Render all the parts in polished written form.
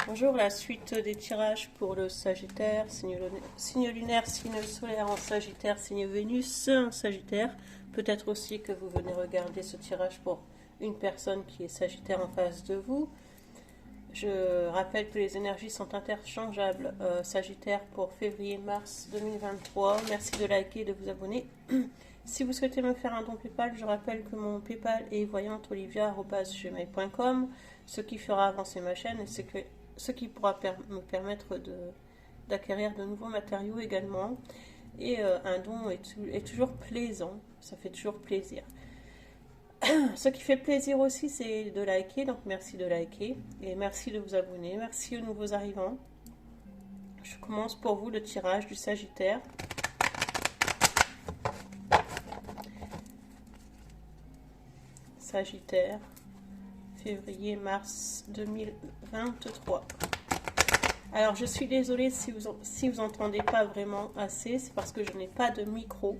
Bonjour, la suite des tirages pour le Sagittaire, signe lunaire, signe solaire en Sagittaire, signe Vénus en Sagittaire. Peut-être aussi que vous venez regarder ce tirage pour une personne qui est Sagittaire en face de vous. Je rappelle que les énergies sont interchangeables. Sagittaire pour février-mars 2023. Merci de liker et de vous abonner. Si vous souhaitez me faire un don PayPal, je rappelle que mon PayPal est voyanteolivia@gmail.com, ce qui fera avancer ma chaîne et ce qui pourra me permettre d'acquérir de nouveaux matériaux également. Et un don est toujours plaisant, ça fait toujours plaisir. Ce qui fait plaisir aussi, c'est de liker, donc merci de liker et merci de vous abonner. Merci aux nouveaux arrivants. Je commence pour vous le tirage du Sagittaire. Sagittaire, février-mars 2023. Alors je suis désolée si vous n'entendez pas vraiment assez, c'est parce que je n'ai pas de micro.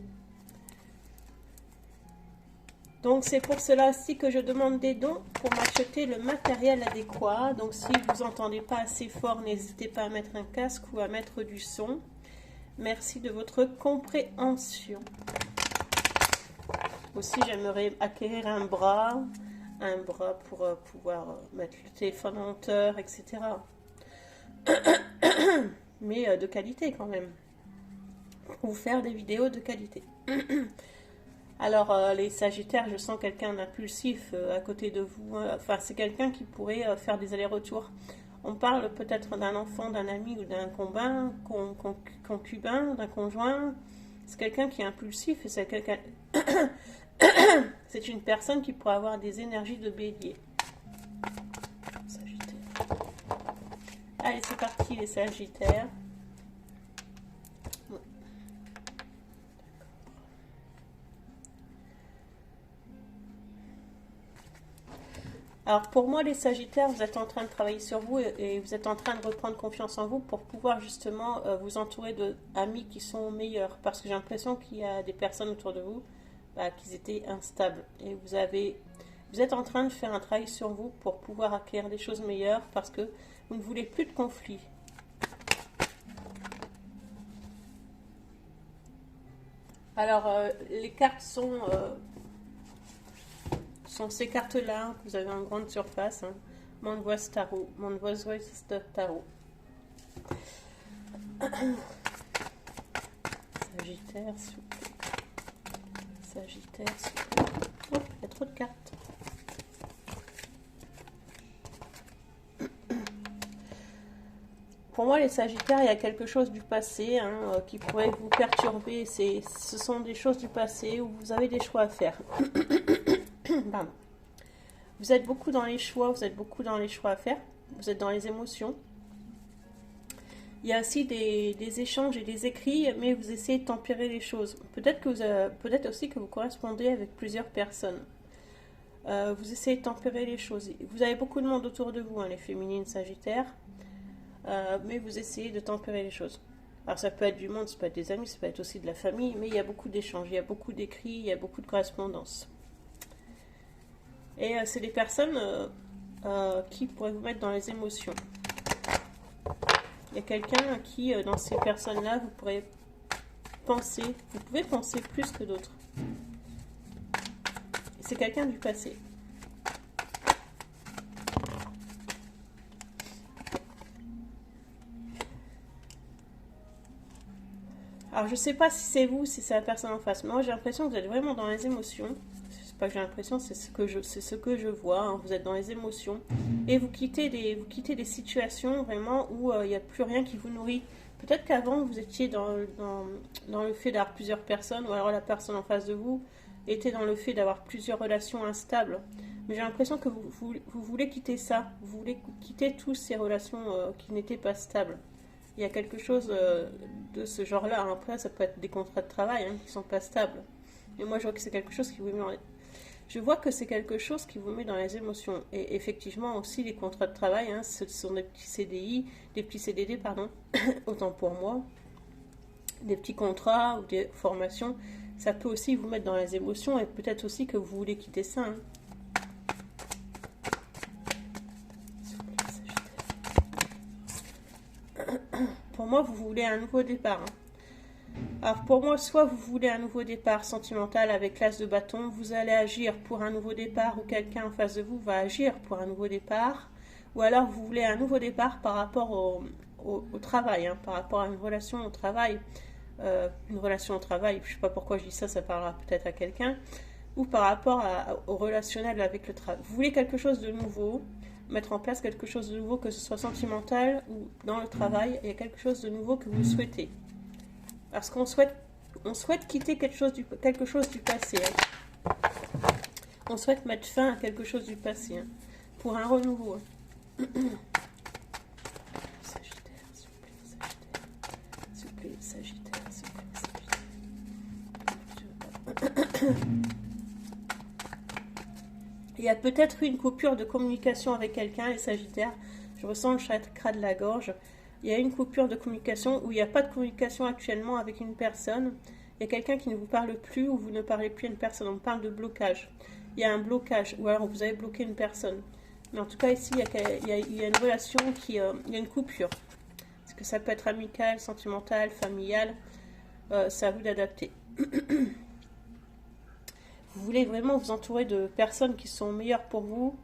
Donc c'est pour cela aussi que je demande des dons pour m'acheter le matériel adéquat. Donc si vous n'entendez pas assez fort, n'hésitez pas à mettre un casque ou à mettre du son. Merci de votre compréhension. Aussi, j'aimerais acquérir un bras pour pouvoir mettre le téléphone en hauteur, etc. Mais de qualité quand même. Pour vous faire des vidéos de qualité. Alors, les Sagittaires, je sens quelqu'un d'impulsif à côté de vous. Enfin, c'est quelqu'un qui pourrait faire des allers-retours. On parle peut-être d'un enfant, d'un ami ou d'un concubin, d'un conjoint. C'est quelqu'un qui est impulsif et c'est quelqu'un... C'est une personne qui pourrait avoir des énergies de bélier. Sagittaire. Allez, c'est parti les Sagittaires. Alors pour moi les Sagittaires, vous êtes en train de travailler sur vous et vous êtes en train de reprendre confiance en vous pour pouvoir justement vous entourer d'amis qui sont meilleurs. Parce que j'ai l'impression qu'il y a des personnes autour de vous qui étaient instables. Et vous êtes en train de faire un travail sur vous pour pouvoir acquérir des choses meilleures parce que vous ne voulez plus de conflits. Alors les cartes sont ces cartes-là que vous avez en grande surface. Hein. Monde Voice Tarot. Monde Voice Tarot. Sagittaire, s'il vous plaît. Sagittaire, s'il vous plaît. Oh, il y a trop de cartes. Pour moi, les Sagittaires, il y a quelque chose du passé qui pourrait vous perturber. Ce sont des choses du passé où vous avez des choix à faire. Pardon. Vous êtes beaucoup dans les choix, à faire. Vous êtes dans les émotions. Il y a aussi des échanges et des écrits, mais vous essayez de tempérer les choses. Peut-être aussi que vous correspondez avec plusieurs personnes. Vous essayez de tempérer les choses. Vous avez beaucoup de monde autour de vous, les féminines Sagittaires, mais vous essayez de tempérer les choses. Alors ça peut être du monde, ça peut être des amis, ça peut être aussi de la famille, mais il y a beaucoup d'échanges, il y a beaucoup d'écrits, il y a beaucoup de correspondances. Et c'est des personnes qui pourraient vous mettre dans les émotions. Il y a quelqu'un qui, dans ces personnes-là, vous pouvez penser plus que d'autres. C'est quelqu'un du passé. Alors, je ne sais pas si c'est vous, si c'est la personne en face. Moi, j'ai l'impression que vous êtes vraiment dans les émotions. Pas que j'ai l'impression, c'est ce que je vois. Hein. Vous êtes dans les émotions et vous quittez des situations vraiment où il n'y a plus rien qui vous nourrit. Peut-être qu'avant vous étiez dans le fait d'avoir plusieurs personnes, ou alors la personne en face de vous était dans le fait d'avoir plusieurs relations instables. Mais j'ai l'impression que vous voulez quitter ça. Vous voulez quitter toutes ces relations qui n'étaient pas stables. Il y a quelque chose de ce genre-là. Après, ça peut être des contrats de travail qui ne sont pas stables. Et moi, je vois que c'est quelque chose qui vous met dans les émotions. Et effectivement, aussi, les contrats de travail, ce sont des petits CDD, pardon, autant pour moi, des petits contrats ou des formations, ça peut aussi vous mettre dans les émotions et peut-être aussi que vous voulez quitter ça. pour moi, vous voulez un nouveau départ. Alors pour moi, soit vous voulez un nouveau départ sentimental avec l'as de bâton, vous allez agir pour un nouveau départ ou quelqu'un en face de vous va agir pour un nouveau départ, ou alors vous voulez un nouveau départ par rapport au travail, par rapport à une relation au travail. Je ne sais pas pourquoi je dis ça, ça parlera peut-être à quelqu'un, ou par rapport au relationnel avec le travail. Vous voulez quelque chose de nouveau, mettre en place quelque chose de nouveau, que ce soit sentimental ou dans le travail, il y a quelque chose de nouveau que vous souhaitez. Parce qu'on souhaite quitter quelque chose du passé. On souhaite mettre fin à quelque chose du passé, pour un renouveau. Sagittaire, s'il vous plaît, Sagittaire, s'il vous plaît, Sagittaire. Il y a peut-être une coupure de communication avec quelqu'un, les Sagittaires. Je ressens le chakra de la gorge. Il y a une coupure de communication où il n'y a pas de communication actuellement avec une personne. Il y a quelqu'un qui ne vous parle plus ou vous ne parlez plus à une personne. On parle de blocage. Il y a un blocage ou alors vous avez bloqué une personne. Mais en tout cas ici, il y a une relation il y a une coupure. Parce que ça peut être amical, sentimental, familial. C'est à vous d'adapter. Vous voulez vraiment vous entourer de personnes qui sont meilleures pour vous.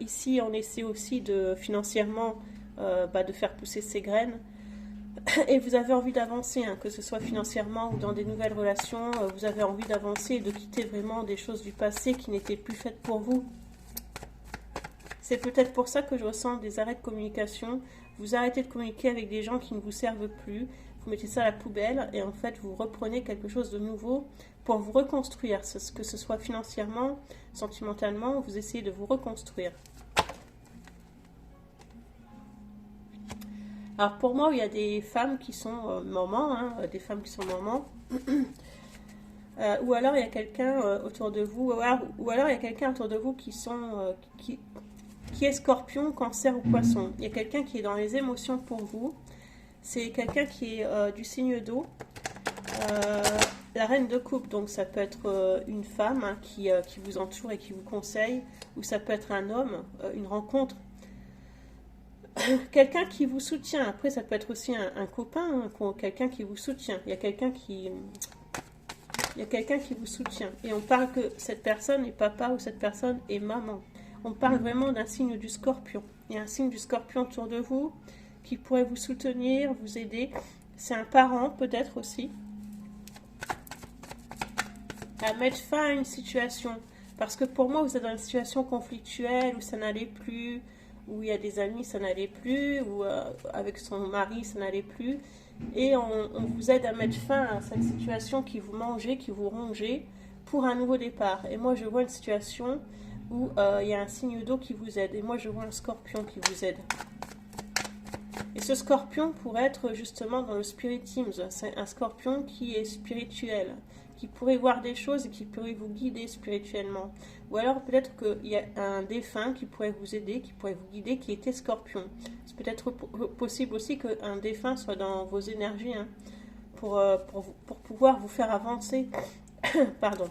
Ici, on essaie aussi financièrement de faire pousser ses graines. Et vous avez envie d'avancer, que ce soit financièrement ou dans des nouvelles relations. Vous avez envie d'avancer et de quitter vraiment des choses du passé qui n'étaient plus faites pour vous. C'est peut-être pour ça que je ressens des arrêts de communication. Vous arrêtez de communiquer avec des gens qui ne vous servent plus. Vous mettez ça à la poubelle et en fait vous reprenez quelque chose de nouveau pour vous reconstruire. Que ce soit financièrement, sentimentalement, vous essayez de vous reconstruire. Alors pour moi, il y a des femmes qui sont mamans, des femmes qui sont mamans. Ou alors il y a quelqu'un autour de vous, ou alors il y a quelqu'un autour de vous qui est scorpion, cancer ou poisson. Il y a quelqu'un qui est dans les émotions pour vous. C'est quelqu'un qui est du signe d'eau. La reine de coupe, donc ça peut être une femme qui vous entoure et qui vous conseille, ou ça peut être un homme, une rencontre. Quelqu'un qui vous soutient. Après, ça peut être aussi un copain, quelqu'un qui vous soutient. Il y a quelqu'un qui vous soutient. Et on parle que cette personne est papa ou cette personne est maman. On parle vraiment d'un signe du scorpion. Il y a un signe du scorpion autour de vous qui pourrait vous soutenir, vous aider. C'est un parent peut-être aussi. À mettre fin à une situation. Parce que pour moi, vous êtes dans une situation conflictuelle où ça n'allait plus, où il y a des amis, ça n'allait plus, ou avec son mari, ça n'allait plus. Et on vous aide à mettre fin à cette situation qui vous mangeait, qui vous rongeait, pour un nouveau départ. Et moi, je vois une situation où il y a un signe d'eau qui vous aide. Et moi, je vois un scorpion qui vous aide. Et ce scorpion pourrait être justement dans le spiritisme. C'est un scorpion qui est spirituel, qui pourrait voir des choses et qui pourrait vous guider spirituellement. Ou alors peut-être qu'il y a un défunt qui pourrait vous aider, qui pourrait vous guider, qui était scorpion. C'est peut-être possible aussi qu'un défunt soit dans vos énergies pour pouvoir vous faire avancer. Pardon.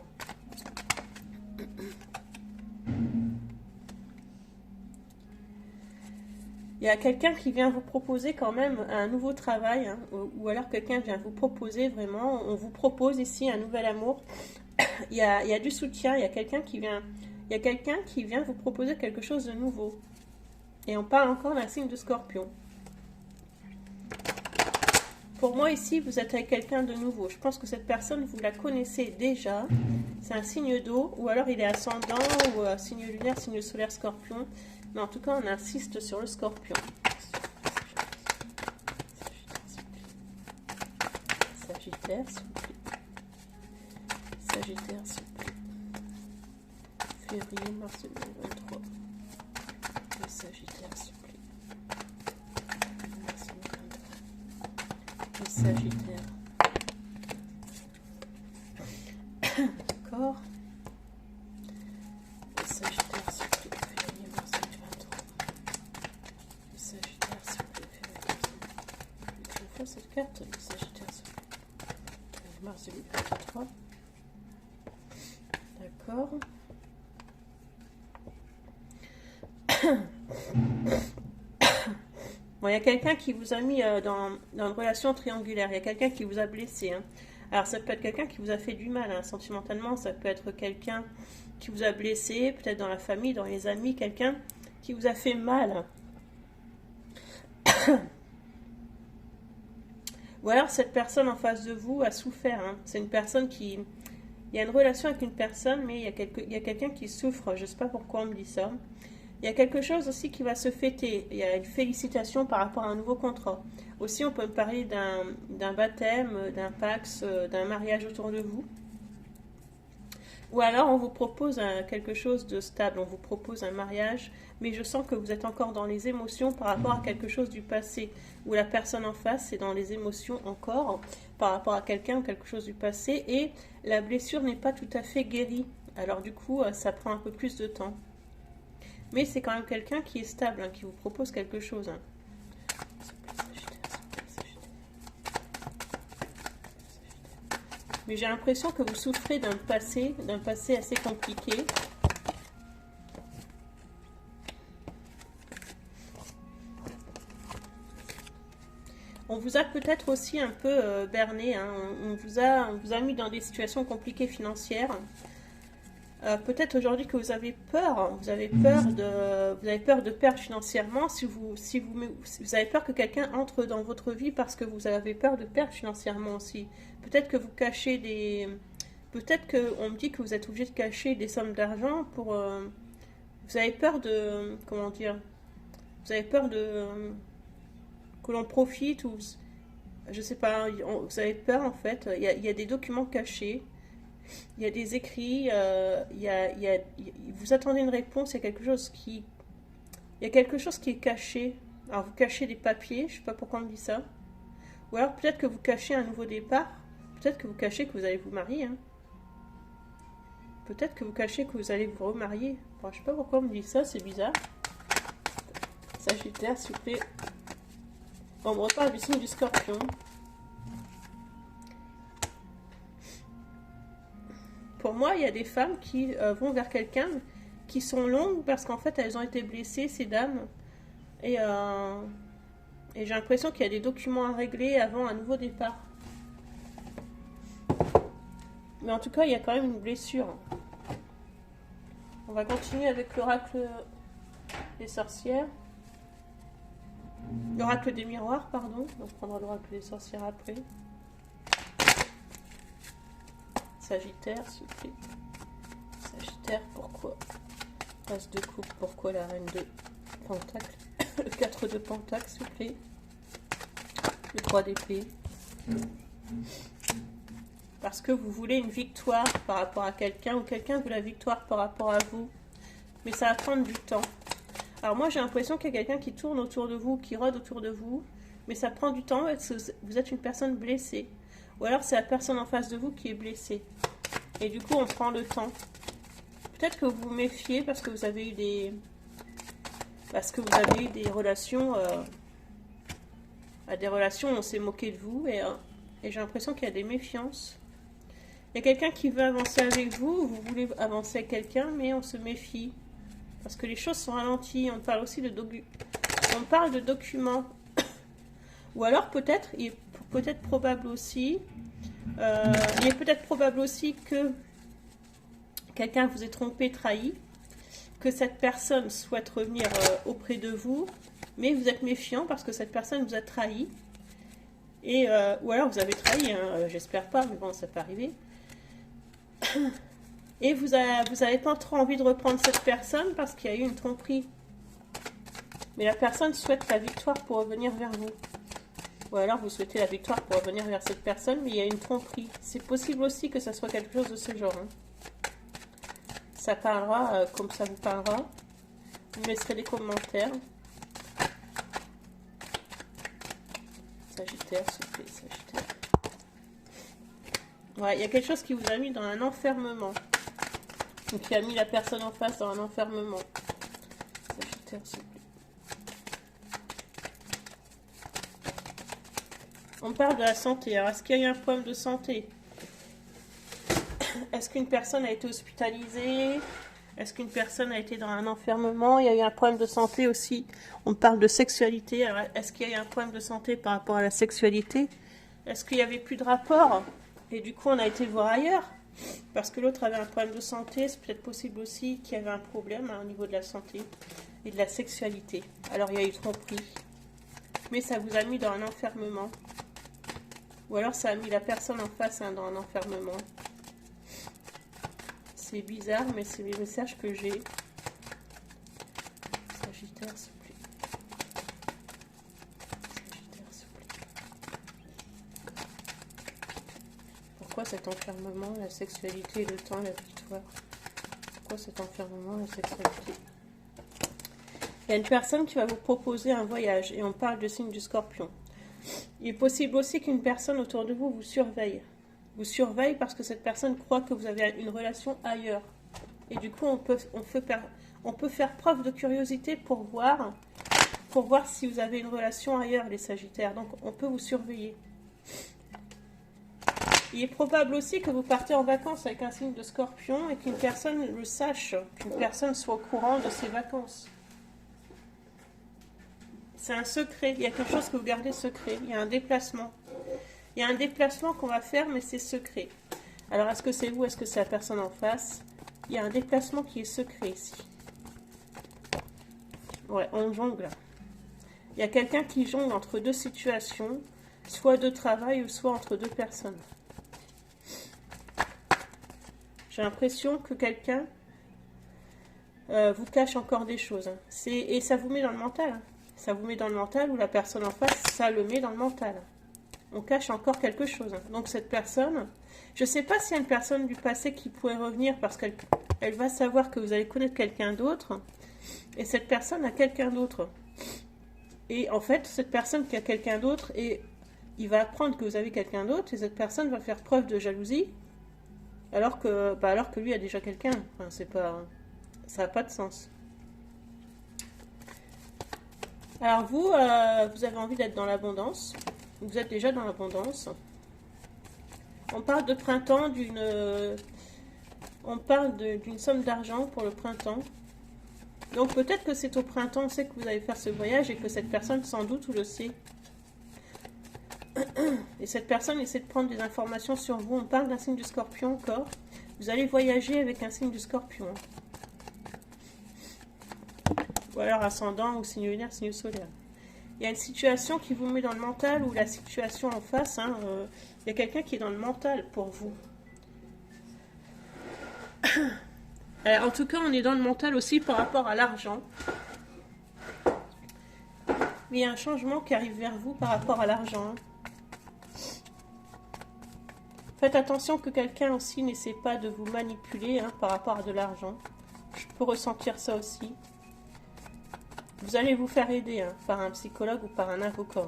Il y a quelqu'un qui vient vous proposer quand même un nouveau travail, ou alors quelqu'un vient vous proposer vraiment, on vous propose ici un nouvel amour. Il y a du soutien, il y a quelqu'un qui vient vous proposer quelque chose de nouveau. Et on parle encore d'un signe de scorpion. Pour moi ici, vous êtes avec quelqu'un de nouveau. Je pense que cette personne, vous la connaissez déjà. C'est un signe d'eau, ou alors il est ascendant, ou signe lunaire, signe solaire, scorpion. Mais en tout cas, on insiste sur le scorpion. Sagittaire, s'il vous plaît. Sagittaire, s'il vous plaît. Février, mars 2023. Le Sagittaire, s'il vous plaît. Mars 2023. Le Sagittaire. D'accord. Le Sagittaire, s'il vous plaît. Février, mars 2023. Le Sagittaire, s'il vous plaît. Février, mars 2023. Je fais cette carte. Le Sagittaire, s'il vous plaît. Mars 2023. D'accord. Bon, il y a quelqu'un qui vous a mis dans une relation triangulaire. Il y a quelqu'un qui vous a blessé. Hein. Alors, ça peut être quelqu'un qui vous a fait du mal, hein, sentimentalement. Ça peut être quelqu'un qui vous a blessé, peut-être dans la famille, dans les amis. Quelqu'un qui vous a fait mal. Ou alors, cette personne en face de vous a souffert. Hein. C'est une personne qui... Il y a une relation avec une personne, mais il y a quelqu'un qui souffre. Je ne sais pas pourquoi on me dit ça. Il y a quelque chose aussi qui va se fêter. Il y a une félicitation par rapport à un nouveau contrat. Aussi, on peut me parler d'un baptême, d'un pax, d'un mariage autour de vous. Ou alors, on vous propose quelque chose de stable. On vous propose un mariage, mais je sens que vous êtes encore dans les émotions par rapport à quelque chose du passé. Ou la personne en face est dans les émotions encore par rapport à quelqu'un ou quelque chose du passé. Et la blessure n'est pas tout à fait guérie. Alors du coup, ça prend un peu plus de temps. Mais c'est quand même quelqu'un qui est stable, hein, qui vous propose quelque chose. Hein. Mais j'ai l'impression que vous souffrez d'un passé assez compliqué. On vous a peut-être aussi un peu berné. Hein. On vous a mis dans des situations compliquées financières. Peut-être aujourd'hui que vous avez peur de perdre financièrement, vous avez peur que quelqu'un entre dans votre vie parce que vous avez peur de perdre financièrement aussi. Peut-être que vous cachez peut-être qu'on me dit que vous êtes obligé de cacher des sommes d'argent pour... vous avez peur de... Comment dire? Vous avez peur de... que l'on profite ou... Je sais pas, vous avez peur en fait. Il y a des documents cachés. Il y a des écrits, vous attendez une réponse, il y a quelque chose qui est caché. Alors vous cachez des papiers, je sais pas pourquoi on me dit ça. Ou alors peut-être que vous cachez un nouveau départ, peut-être que vous cachez que vous allez vous marier. Hein. Peut-être que vous cachez que vous allez vous remarier. Enfin, je sais pas pourquoi on me dit ça, c'est bizarre. Sagittaire, s'il vous plaît. Bon, on me reparle du signe du Scorpion. Pour moi, il y a des femmes qui vont vers quelqu'un qui sont longues parce qu'en fait, elles ont été blessées, ces dames. Et j'ai l'impression qu'il y a des documents à régler avant un nouveau départ. Mais en tout cas, il y a quand même une blessure. On va continuer avec l'oracle des sorcières. L'oracle des miroirs, pardon. On prendra l'oracle des sorcières après. Sagittaire, s'il vous plaît. Sagittaire, pourquoi? As de coupe, pourquoi la reine de pentacle? Le 4 de pentacle, s'il vous plaît. Le 3 d'épée. Parce que vous voulez une victoire par rapport à quelqu'un, ou quelqu'un veut la victoire par rapport à vous. Mais ça va prendre du temps. Alors moi, j'ai l'impression qu'il y a quelqu'un qui tourne autour de vous, qui rôde autour de vous. Mais ça prend du temps parce que vous êtes une personne blessée. Ou alors c'est la personne en face de vous qui est blessée. Et du coup, on prend le temps. Peut-être que vous vous méfiez parce que vous avez eu des... relations... à des relations où on s'est moqué de vous. Et j'ai l'impression qu'il y a des méfiances. Il y a quelqu'un qui veut avancer avec vous. Vous voulez avancer avec quelqu'un, mais on se méfie. Parce que les choses sont ralenties. On parle aussi de documents. Ou alors peut-être, il est peut-être probable aussi que quelqu'un vous ait trompé, trahi, que cette personne souhaite revenir auprès de vous, mais vous êtes méfiant parce que cette personne vous a trahi. Et, ou alors vous avez trahi, hein, j'espère pas, mais bon, ça peut arriver. Et vous n'avez pas trop envie de reprendre cette personne parce qu'il y a eu une tromperie. Mais la personne souhaite la victoire pour revenir vers vous. Ou alors vous souhaitez la victoire pour revenir vers cette personne, mais il y a une tromperie. C'est possible aussi que ça soit quelque chose de ce genre. Hein. Ça parlera comme ça vous parlera. Vous laisserez des commentaires. Sagittaire, s'il vous plaît, Sagittaire. Ouais, il y a quelque chose qui vous a mis dans un enfermement. Donc qui a mis la personne en face dans un enfermement. Sagittaire, s'il vous plaît. On parle de la santé. Alors, est-ce qu'il y a eu un problème de santé? Est-ce qu'une personne a été hospitalisée? Est-ce qu'une personne a été dans un enfermement? Il y a eu un problème de santé aussi. On parle de sexualité. Alors, est-ce qu'il y a eu un problème de santé par rapport à la sexualité? Est-ce qu'il n'y avait plus de rapport? Et du coup, on a été voir ailleurs. Parce que l'autre avait un problème de santé. C'est peut-être possible aussi qu'il y avait un problème au niveau de la santé et de la sexualité. Alors, il y a eu tromperie. Mais ça vous a mis dans un enfermement. Ou alors, ça a mis la personne en face dans un enfermement. C'est bizarre, mais c'est les messages que j'ai. Sagittaire, s'il vous plaît. Sagittaire, s'il vous plaît. Pourquoi cet enfermement, la sexualité, le temps, la victoire? Pourquoi cet enfermement, la sexualité? Il y a une personne qui va vous proposer un voyage, et on parle de signe du Scorpion. Il est possible aussi qu'une personne autour de vous vous surveille. Vous surveille parce que cette personne croit que vous avez une relation ailleurs. Et du coup, on peut faire preuve de curiosité pour voir si vous avez une relation ailleurs, les Sagittaires. Donc, on peut vous surveiller. Il est probable aussi que vous partez en vacances avec un signe de Scorpion et qu'une personne le sache, qu'une personne soit au courant de ses vacances. C'est un secret. Il y a quelque chose que vous gardez secret. Il y a un déplacement. Il y a un déplacement qu'on va faire, mais c'est secret. Alors, est-ce que c'est vous? Est-ce que c'est la personne en face? Il y a un déplacement qui est secret ici. Ouais, on jongle. Il y a quelqu'un qui jongle entre deux situations, soit de travail ou soit entre deux personnes. J'ai l'impression que quelqu'un vous cache encore des choses. Et ça vous met dans le mental. Ça vous met dans le mental ou la personne en face, ça le met dans le mental. On cache encore quelque chose. Donc cette personne, je ne sais pas s'il y a une personne du passé qui pourrait revenir parce qu'elle va savoir que vous allez connaître quelqu'un d'autre et cette personne a quelqu'un d'autre. Et en fait, cette personne qui a quelqu'un d'autre, et il va apprendre que vous avez quelqu'un d'autre et cette personne va faire preuve de jalousie alors que lui a déjà quelqu'un. Enfin, ça n'a pas de sens. Alors vous avez envie d'être dans l'abondance. Vous êtes déjà dans l'abondance. On parle de printemps, on parle d'une somme d'argent pour le printemps. Donc peut-être que c'est au printemps, on sait que vous allez faire ce voyage et que cette personne sans doute le sait. Et cette personne essaie de prendre des informations sur vous. On parle d'un signe du Scorpion encore. Vous allez voyager avec un signe du Scorpion. Ou alors ascendant ou signe lunaire, signe solaire. Il y a une situation qui vous met dans le mental ou la situation en face, il y a quelqu'un qui est dans le mental pour vous. En tout cas, on est dans le mental aussi par rapport à l'argent. Mais il y a un changement qui arrive vers vous par rapport à l'argent. Faites attention que quelqu'un aussi n'essaie pas de vous manipuler par rapport à de l'argent. Je peux ressentir ça aussi. Vous allez vous faire aider par un psychologue ou par un avocat.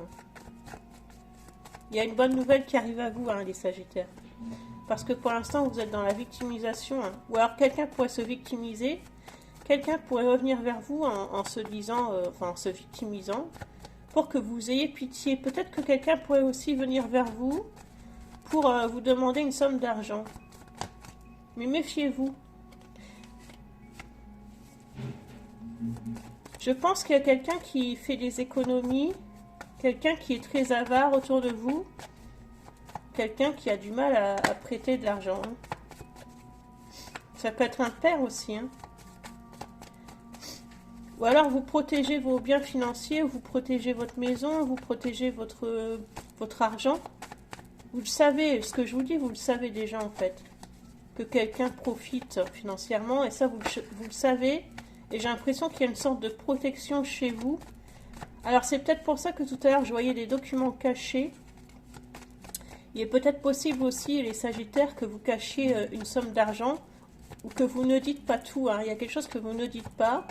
Il y a une bonne nouvelle qui arrive à vous, les Sagittaires. Parce que pour l'instant, vous êtes dans la victimisation. Ou alors quelqu'un pourrait se victimiser. Quelqu'un pourrait revenir vers vous en se disant, en se victimisant, pour que vous ayez pitié. Peut-être que quelqu'un pourrait aussi venir vers vous pour vous demander une somme d'argent. Mais méfiez-vous. Je pense qu'il y a quelqu'un qui fait des économies, quelqu'un qui est très avare autour de vous, quelqu'un qui a du mal à prêter de l'argent. Ça peut être un père aussi. Ou alors vous protégez vos biens financiers, vous protégez votre maison, vous protégez votre argent. Vous le savez, ce que je vous dis, vous le savez déjà en fait. Que quelqu'un profite financièrement et ça vous le savez. Et j'ai l'impression qu'il y a une sorte de protection chez vous. Alors c'est peut-être pour ça que tout à l'heure je voyais des documents cachés. Il est peut-être possible aussi, les Sagittaires, que vous cachiez une somme d'argent ou que vous ne dites pas tout. Il y a quelque chose que vous ne dites pas.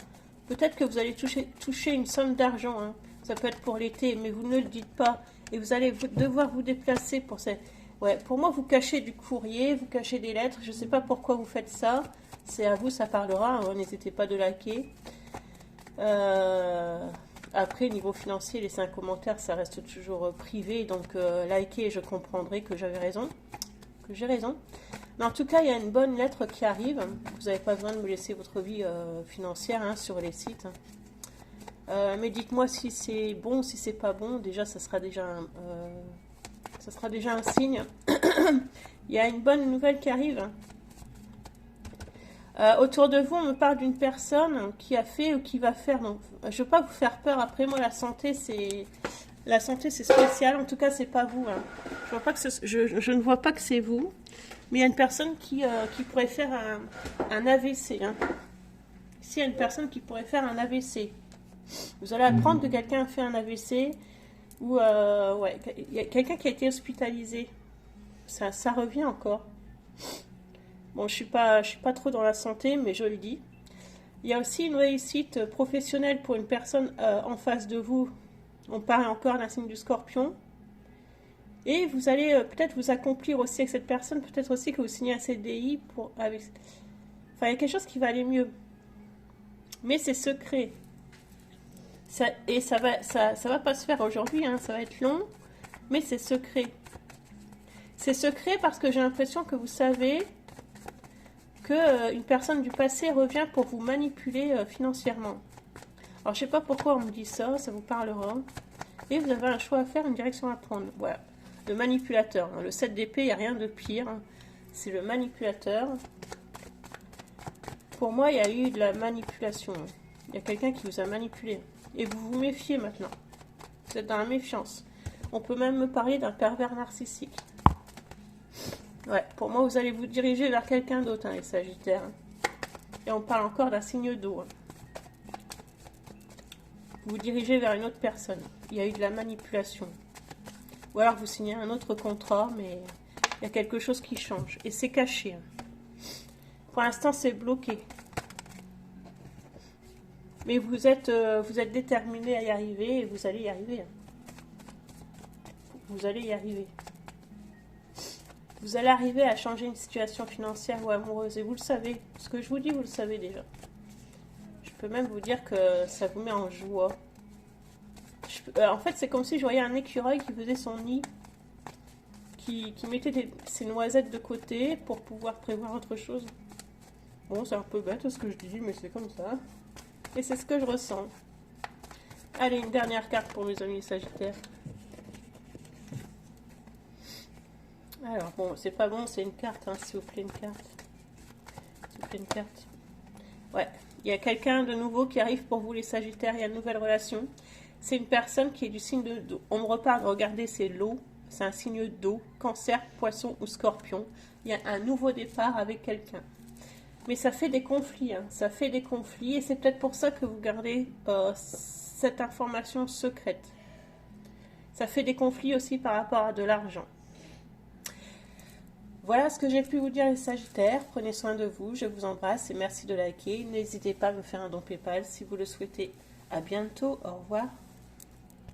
Peut-être que vous allez toucher une somme d'argent. Ça peut être pour l'été, mais vous ne le dites pas. Et vous allez devoir vous déplacer pour cette... Ouais, pour moi, vous cachez du courrier, vous cachez des lettres. Je ne sais pas pourquoi vous faites ça. C'est à vous, ça parlera. N'hésitez pas de liker. Après, niveau financier, laissez un commentaire, ça reste toujours privé. Donc, likez et je comprendrai que j'avais raison. Que j'ai raison. Mais en tout cas, il y a une bonne lettre qui arrive. Vous n'avez pas besoin de me laisser votre vie financière hein, sur les sites. Mais dites-moi si c'est bon, si c'est pas bon. Déjà, ça sera déjà un signe. Il y a une bonne nouvelle qui arrive. Autour de vous, on me parle d'une personne qui a fait ou qui va faire. Donc, je ne veux pas vous faire peur. Après, moi, la santé, c'est spécial. En tout cas, c'est pas vous. Hein. Je ne vois pas que c'est vous. Mais il y a une personne qui pourrait faire un AVC. Hein. Ici, il y a une personne qui pourrait faire un AVC. Vous allez apprendre que quelqu'un a fait un AVC ou ouais, il y a quelqu'un qui a été hospitalisé. Ça revient encore. Bon, je suis pas trop dans la santé, mais je le dis. Il y a aussi une réussite professionnelle pour une personne en face de vous. On parle encore d'un signe du Scorpion. Et vous allez peut-être vous accomplir aussi avec cette personne. Peut-être aussi que vous signez un CDI Enfin, il y a quelque chose qui va aller mieux. Mais c'est secret. Ça va pas se faire aujourd'hui. Hein, ça va être long. Mais c'est secret. C'est secret parce que j'ai l'impression que vous savez qu'une personne du passé revient pour vous manipuler financièrement. Alors, je sais pas pourquoi on me dit ça. Ça vous parlera. Et vous avez un choix à faire, une direction à prendre. Voilà. Le manipulateur. Le 7 d'épée, il n'y a rien de pire. C'est le manipulateur. Pour moi, il y a eu de la manipulation. Il y a quelqu'un qui vous a manipulé. Et vous vous méfiez maintenant. Vous êtes dans la méfiance. On peut même me parler d'un pervers narcissique. Ouais, pour moi, vous allez vous diriger vers quelqu'un d'autre, hein, les Sagittaires. Et on parle encore d'un signe d'eau. Hein. Vous dirigez vers une autre personne. Il y a eu de la manipulation. Ou alors vous signez un autre contrat, mais il y a quelque chose qui change. Et c'est caché. Pour l'instant, c'est bloqué. Mais vous êtes déterminé à y arriver et vous allez y arriver. Vous allez y arriver. Vous allez arriver à changer une situation financière ou amoureuse. Et vous le savez. Ce que je vous dis, vous le savez déjà. Je peux même vous dire que ça vous met en joie. En fait, c'est comme si je voyais un écureuil qui faisait son nid, qui mettait ses noisettes de côté pour pouvoir prévoir autre chose. Bon, c'est un peu bête ce que je dis, mais c'est comme ça. Et c'est ce que je ressens. Allez, une dernière carte pour mes amis Sagittaires. Alors, bon, c'est pas bon, c'est une carte, hein, s'il vous plaît, une carte. S'il vous plaît, une carte. Ouais, il y a quelqu'un de nouveau qui arrive pour vous, les Sagittaires, il y a une nouvelle relation. C'est une personne qui est du signe d'eau. On me reparle, regardez, c'est l'eau. C'est un signe d'eau, Cancer, Poisson ou Scorpion. Il y a un nouveau départ avec quelqu'un. Mais ça fait des conflits, hein. Ça fait des conflits. Et c'est peut-être pour ça que vous gardez cette information secrète. Ça fait des conflits aussi par rapport à de l'argent. Voilà ce que j'ai pu vous dire, les Sagittaires. Prenez soin de vous, je vous embrasse et merci de liker. N'hésitez pas à me faire un don PayPal si vous le souhaitez. À bientôt, au revoir.